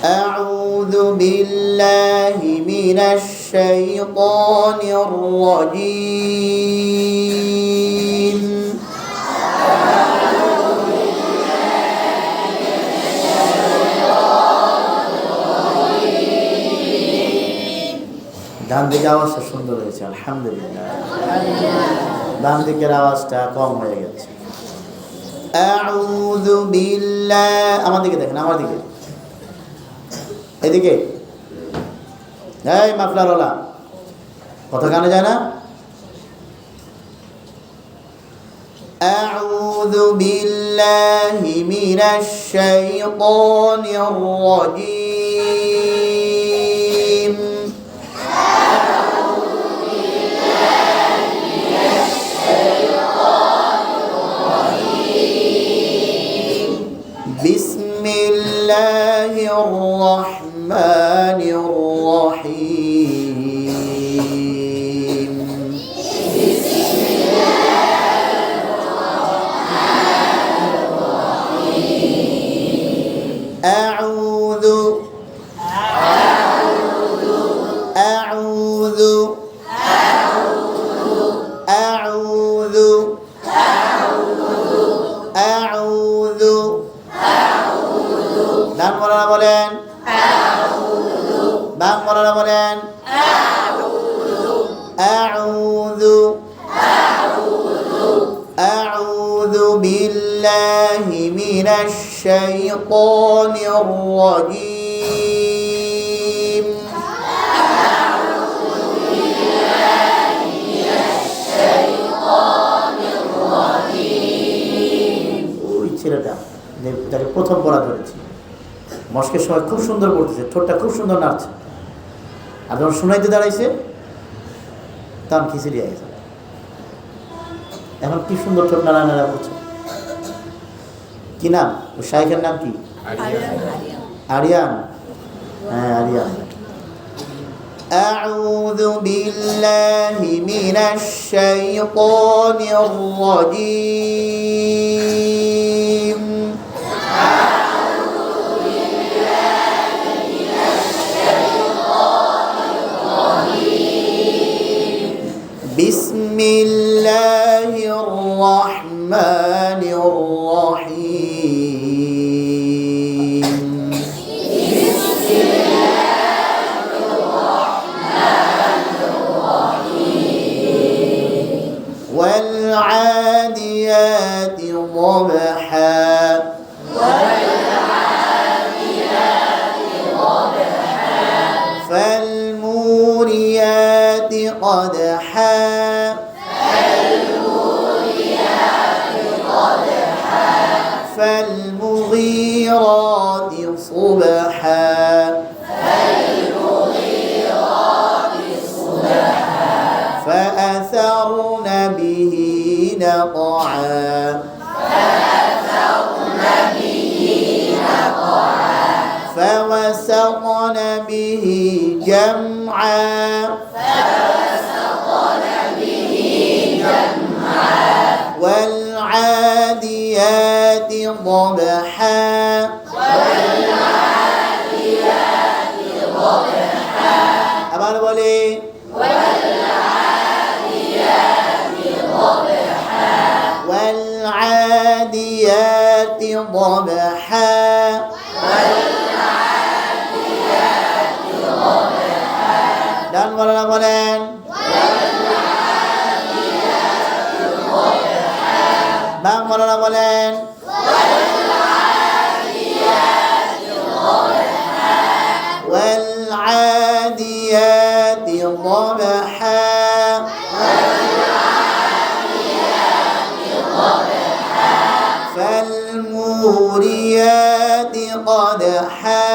أعوذ بالله من الشيطان الرجيم ডান দিকের আওয়াজটা সুন্দর হয়েছে, আলহামদুলিল্লাহ। ডান দিকের আওয়াজটা কম হয়ে গেছে। আউযু বিল্লাহ, আমার দিকে দেখেন, আমার দিকে, এদিকে। এই মাফলারওয়ালা, কথা কানে যায় না? আউযু বিল্লাহি মিনাশ শাইতানির রাজীম। বিসমিল্লাহির রাহমানির রাহিম। আউযু আউযু আউযু আউযু আউযু। ডান মোলানা বলেন আউযু, বাম মোলানা বলেন আউযু আউযু আউযু। আউযু বিল্লাহি মিনাশ শাইতানির রাজীম। আউযু বিল্লাহি মিনাশ শাইতানির রাজীম। ওই ছেলেটা যাকে প্রথম পড়া ধরেছি, মস্কের সময় খুব সুন্দর পড়তেছে, ঠোঁটটা খুব সুন্দর নাড়ছে, আর যখন শুনাইতে দাঁড়াইছে তখন খিচুড়ি গেছে। এখন কি সুন্দর ঠোঁট নাড়া নাড়া করছে। কি নাম ও শাইখের নাম? কি? আরিয়ান। হ্যাঁ, আরিয়ান। আউযু বিল্লাহি মিনাশ শাইতানির রাজীম। বিসমিল্লাহির রাহমানির রাহিম। বিসমিল্লাহির রাহমানির রাহিম। ওয়াল আদিয়াতি ضبحا فالموريات قدحا فالمغيرات صبحا فأثرن به نقعا فوسطن به جمعا والعاديات ضبحا আবার বলে والعاديات ضبحا ডান বলারা বলেন বাম বলারা বলেন والعاديات ضبحا فالموريات قدحا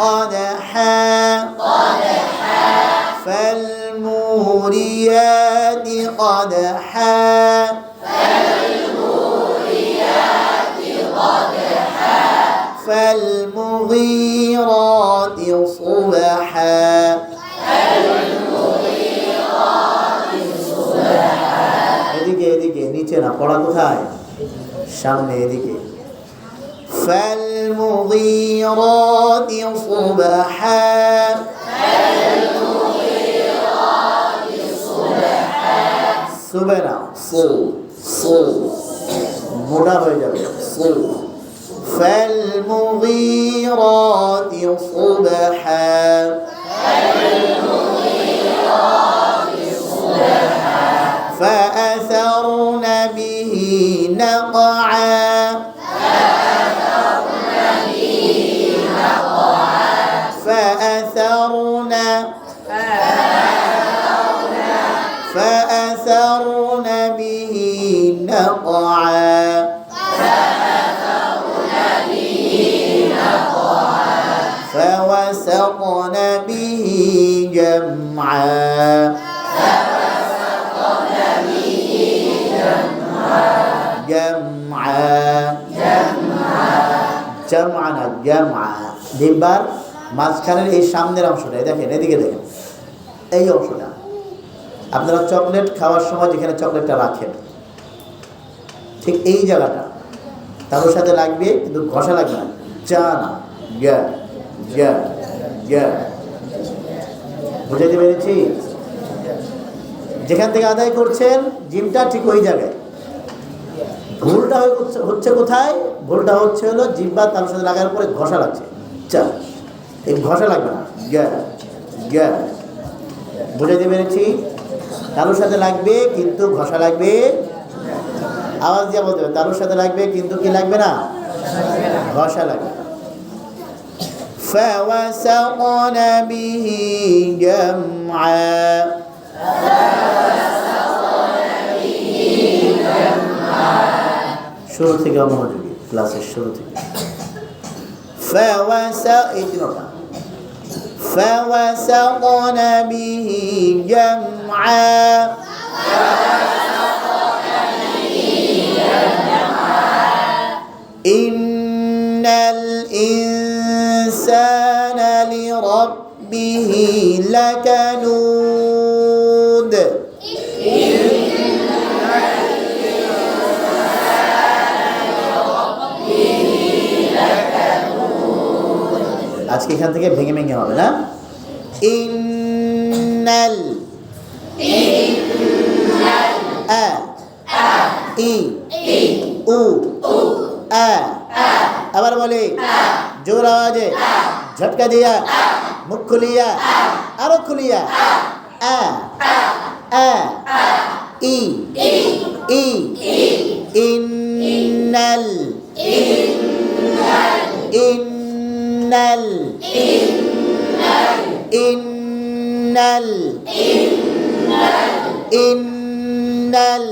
قدحا فالموريات قدحا فالمغيرات صبحا এদিকে এদিকে, নিচে না, পড়া কোথায়? সামনে এদিকে فالمغيرات صبحا সুবে না সু মোটা হয়ে যাবে সু فالمغيرات صبحا فأثرن به نقعا فأثرن به نقعا فوسطن به جمعا জামআ দিবার মাঝখানের এই সামনের অংশটা দেখেন, এদিকে দেখেন, এই অংশটা আপনারা চকলেট খাওয়ার সময় যেখানে চকলেটটা রাখেন ঠিক এই জায়গাটা তার সাথে লাগবে, কিন্তু ঘষা লাগবে না। জানা বুঝাইতে পেরেছি? যেখান থেকে আদায় করছেন জিমটা ঠিক ওই জায়গায়। ভুলটা হচ্ছে কোথায়? ভুলটা হচ্ছে হলো জিহ্বা তার সাথে লাগার পরে ঘষা লাগছে। এই ঘষা লাগবে না। বুঝাইতে পেরেছি? তালুর সাথে লাগবে কিন্তু ঘষা লাগবে। আওয়াজ দিয়ে বলতে হবে, তালুর সাথে লাগবে কিন্তু কি লাগবে না? ঘষা লাগবে। فوسطن به جمعا শুরু থেকে মনোযোগী, ক্লাসের শুরু থেকে। فوسطن به جمعا إن الإنسان لربه لكنود আজকে এখান থেকে ভেঙে ভেঙে হবে না। ইন্নাল আ ই উ আ আবার বলে জোর আওয়াজে, ঝটকা দিয়া, মুখ খুলিয়া, আরো খুলিয়া। আ আ ই ই ইন্নাল ইন্নাল ইন্নাল ইন্নাল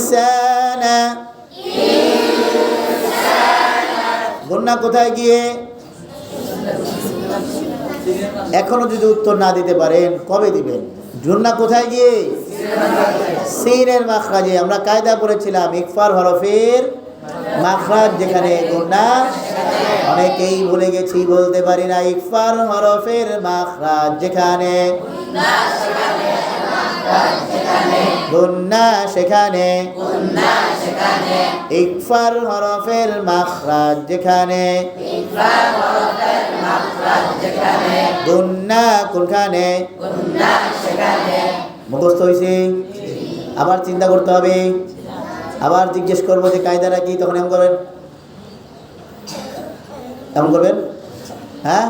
ইনসানা। গুন্না কোথায় গিয়ে? এখনো যদি উত্তর না দিতে পারেন কবে দিবেন? গুন্না কোথায় গিয়ে? সিনের মাখরাজে। আমরা কায়দা পড়েছিলাম ইকফার হরফের মাখরাজ যেখানে গুন্না, অনেকেই ভুলে গেছি বলতে পারি না। ইকফার হরফের মাখরাজ যেখানে গুন্না সেখানে, ইকফার হরফের মাখরাজ যেখানে, গুন্না কোনখানে? মুখস্থ হয়েছে? আবার চিন্তা করতে হবে, আবার জিজ্ঞেস করবো যে কায়দাটা কি, তখন এমন করবেন, এমন করবেন, হ্যাঁ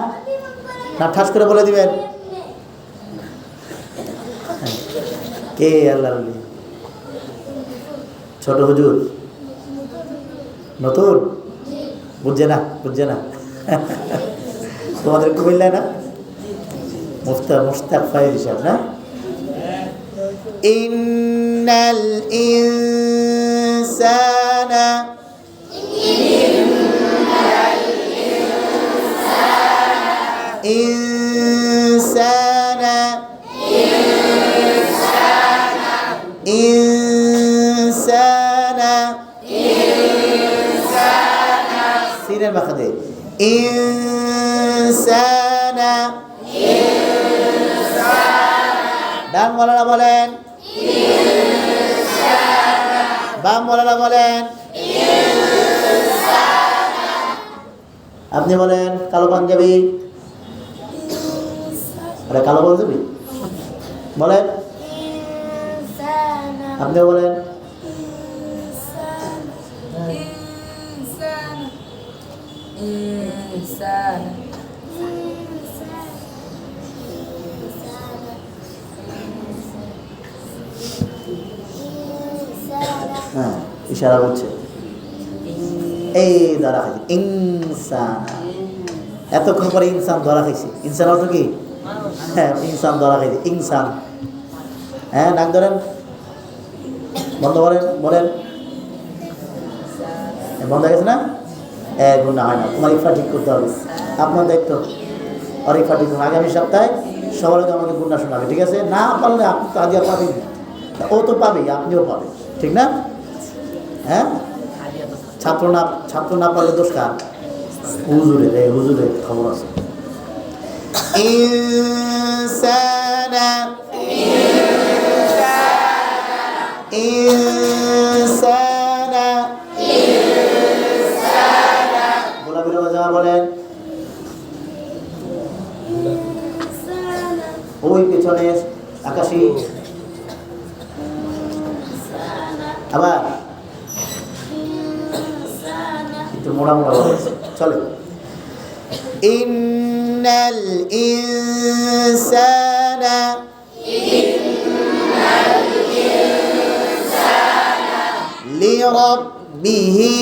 না ঠাস করে বলে দিবেন? কে আল্লাহ? ছোট হুজুর নতুন, বুঝছে না তোমাদের কুমিল্লায় না মুস্তাক ফাইল হিসাব না। ইন্নাল ইনসানা ইনসানা ইনসানা সিনের মাখাদে ইনসানা। ডান বলেন বাম বলেরা বলেন আপনি বলেন কালো পাঞ্জাবি আরে কালো পাঞ্জাবি বলেন আপনি বলেন হ্যাঁ ইশারা করছে এই ধরা খাইছে ইনসান এতক্ষণ পরে ইনসান ধরা খাইছে ইনসান অর্থ কি হ্যাঁ ইনসান ধরা খাইছে ইনসান হ্যাঁ নাক ধরেন বন্ধ করেন বলেন বন্ধ হয়ে গেছে না গুণা হয় না তোমার ইফা ঠিক করতে হবে আপনার দায়িত্ব আর ইফা ঠিক করুন আগামী সপ্তাহে সবার আগে আমাকে গুণা শোনাবে ঠিক আছে না পারলে আপনি তো আজ পাবেন ও তো পাবেই আপনিও পাবেন ঠিক না হ্যাঁ ছাত্র না পারলে দোষ কার হুজুরের খবর আছে ইনসানা ইনসানা গোলাপের বাজা বলেন ওই পেছনে আকাশী আবার একটু মোড়া চলে ইন্নাল ইনসানা লিরাব্বিহি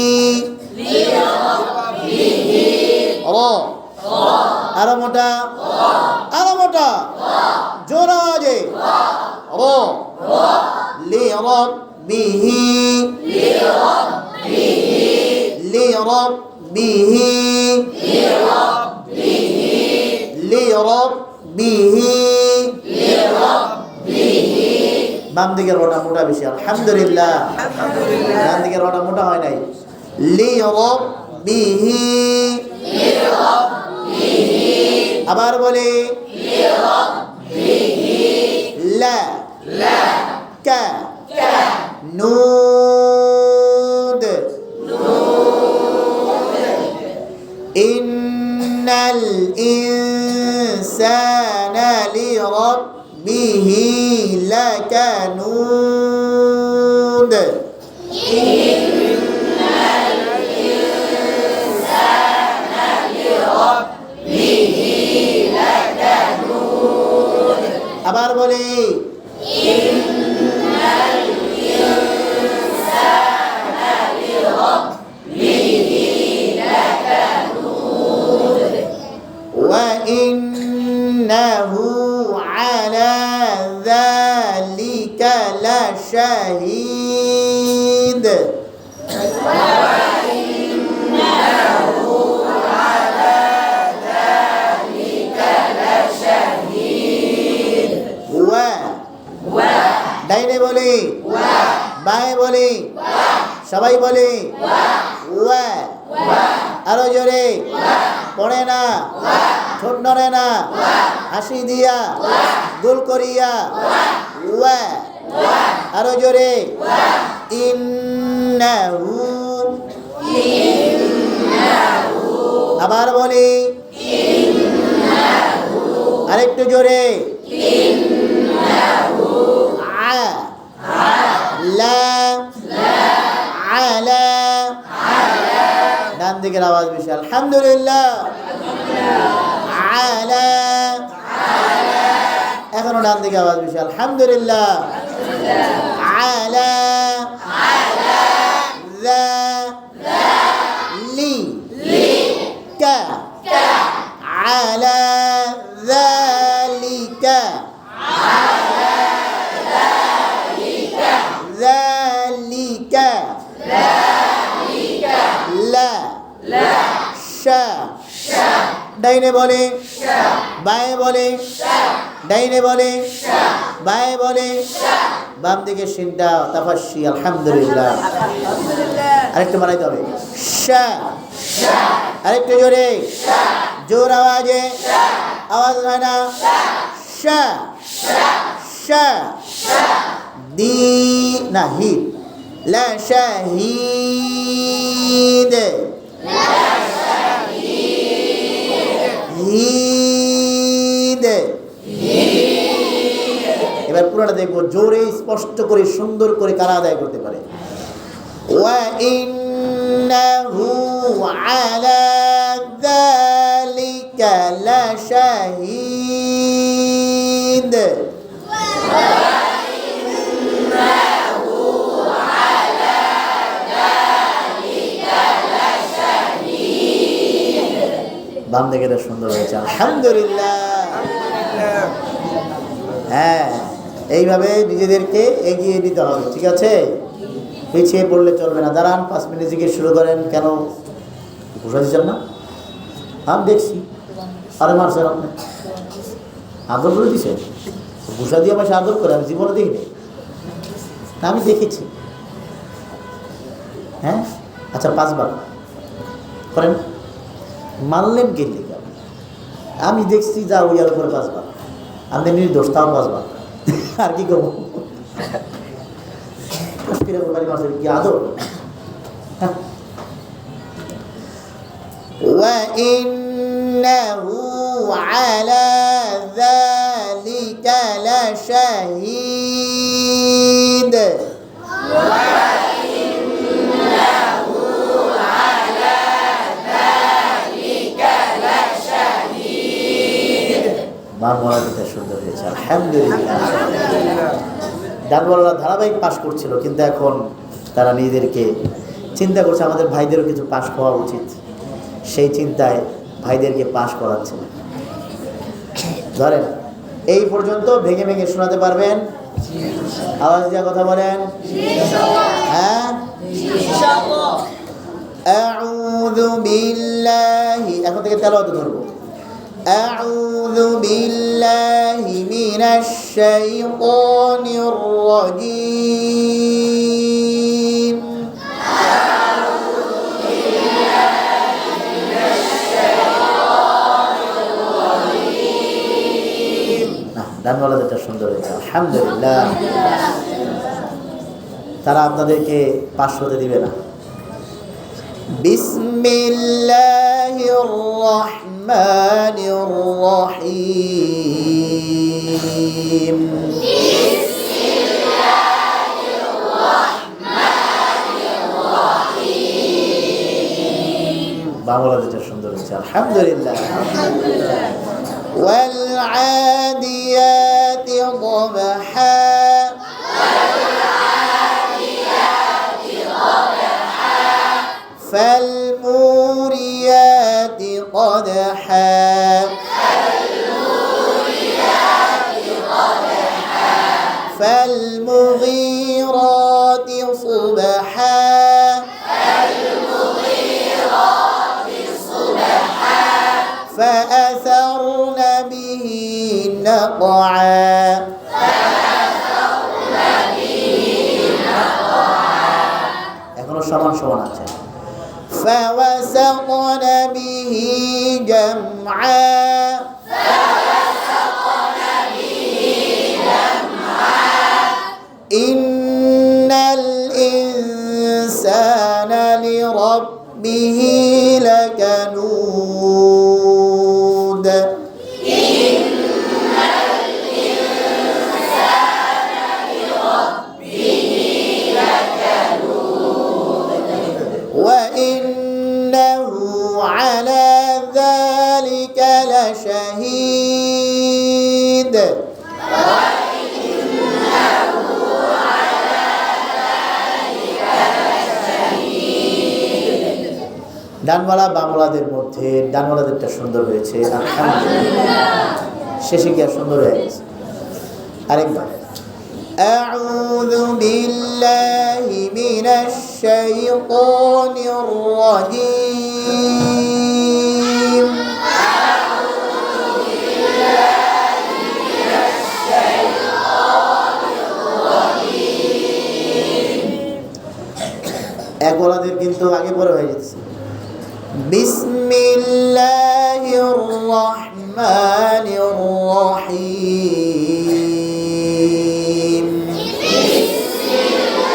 আরো মোটা জোর আওয়াজে লিরাব্বিহি বাম দিকের ওটা মোটা বেশি আলহামদুলিল্লাহ ডান দিকের ওটা মোটা হয় নাই লিরাব্বিহি আবার বলি লা কা নুদ ইন্নাল ইনসানা লিরাব্বিহি লাকানুদ আবার বলি وإنه على ذلك لشهيد ডাইনে বলি বাঁয়ে বলি সবাই বলি আরো জোরে পড়ে না ঠোঁট নড়ে না হাসি দিয়া গোল করিয়া আরো জোরে ইন্নাহু আবার বলি আরেকটু জোরে ডান দিকের আওয়াজ বেশি আলহামদুলিল্লাহ আলা এখনো ডান দিকে আওয়াজ বেশি আলহামদুলিল্লাহ আলা লি কা আলা যালিকা যালিকা লা শা ডাইনে বলে বাঁয়ে বলে ডাইনে বলে বাঁয়ে বলে বাম দিকে সিনটা তাফাসসি আলহামদুলিল্লাহ আরেকটু বানাইতে হবে শা আরেকটু জোরে জোর আওয়াজে আওয়াজ হয় না শা শা না হিদ, লা শাহিদ, হিদ। এবার পুরোটা দেখবো জোরে স্পষ্ট করে সুন্দর করে কারা আদায় করতে পারে। ওয়া ইন্নাহু আলা যালিকা লাশাহিদ, বাম দিকে এটা সুন্দর হয়েছে, আলহামদুলিল্লাহ। হ্যাঁ, এইভাবে নিজেদেরকে এগিয়ে নিতে হবে, ঠিক আছে? পিছিয়ে পড়লে চলবে না। দাঁড়ান, 5 মিনিট জিজ্ঞেস শুরু করেন। কেন ঘুষা দিচ্ছেন না? আমি দেখছি। আরে মারছেন আপনি, আদর করে দিচ্ছেন। ঘুষা দিয়ে আমার আদর করে আমি জীবনে দেখিনি, আমি দেখেছি। হ্যাঁ, আচ্ছা 5 বার করেন। মানলেন কে লিখে? আমি দেখছি যা ওইয়ার উপরে 5 বার, আমি নির্দোষ, তাও 5 বার। আর কি করবো? কি আদর? وَإِنَّهُ عَلَى ذَلِكَ لَشَهِيدٌ, বাংলাটা সুন্দর হয়েছে, আলহামদুলিল্লাহ। ডানওয়ালারা ধারাবাহিক পাশ করছিল, কিন্তু এখন তারা নিজেদেরকে চিন্তা করছে আমাদের ভাইদেরও কিছু পাশ হওয়া উচিত। সেই চিন্তায় ভাইদেরকে পাশ করাচ্ছে। ধরেন এই পর্যন্ত ভেঙে ভেঙে শোনাতে পারবেন? আওয়াজ দিয়ে কথা বলেন। হ্যাঁ, আউযু বিল্লাহি, এখন থেকে তেলাওয়াত ধরবো। আউযু বিল্লাহি মিনাশ শাইতানির রাজীম। ডানওয়ালাদেরটা সুন্দর হয়েছে, আলহামদুলিল্লাহ। তারা আপনাদেরকে 500 দিবে না। বিসমিল্লাহির রহমানির রহিম। বিসমিল্লাহির রহমানির রহিম। বাংলাদেশটা সুন্দর হয়েছে, আলহামদুলিল্লাহ। والعاديات ضبحا فالموريات قدحا فالمغيرات صبحا فأثرن به نقعا এখনো সমান সমান আছে। فوسطن به جمعا إن الإنسان لربه لكنود وإنه على ذلك لشهيد। ডানওয়ালা বাংলাদের মধ্যে ডানওয়ালাদেরটা সুন্দর হয়েছে, আলহামদুলিল্লাহ। শেষে গিয়ে সুন্দর হয়ে গেছে। আরেকবার আউযু বিল্লাহি মিনাশ শাইতানির রাজীম। এক ওলাদের কিন্তু আগে পরে হয়ে যাচ্ছে। বিসমিল্লাহির রহমানির রহিম। বিসমিল্লাহির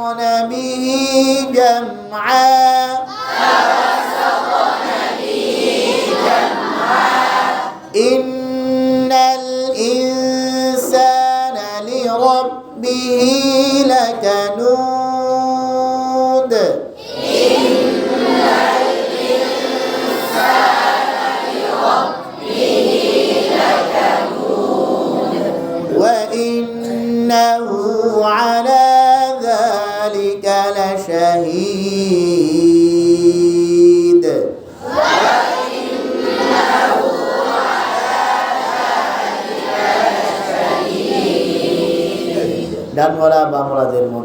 فوسطن به جمعا إن الإنسان لربه لكنود وإنه على ذلك لشهيد ডানওয়ালা বামওয়ালাদের মধ্যে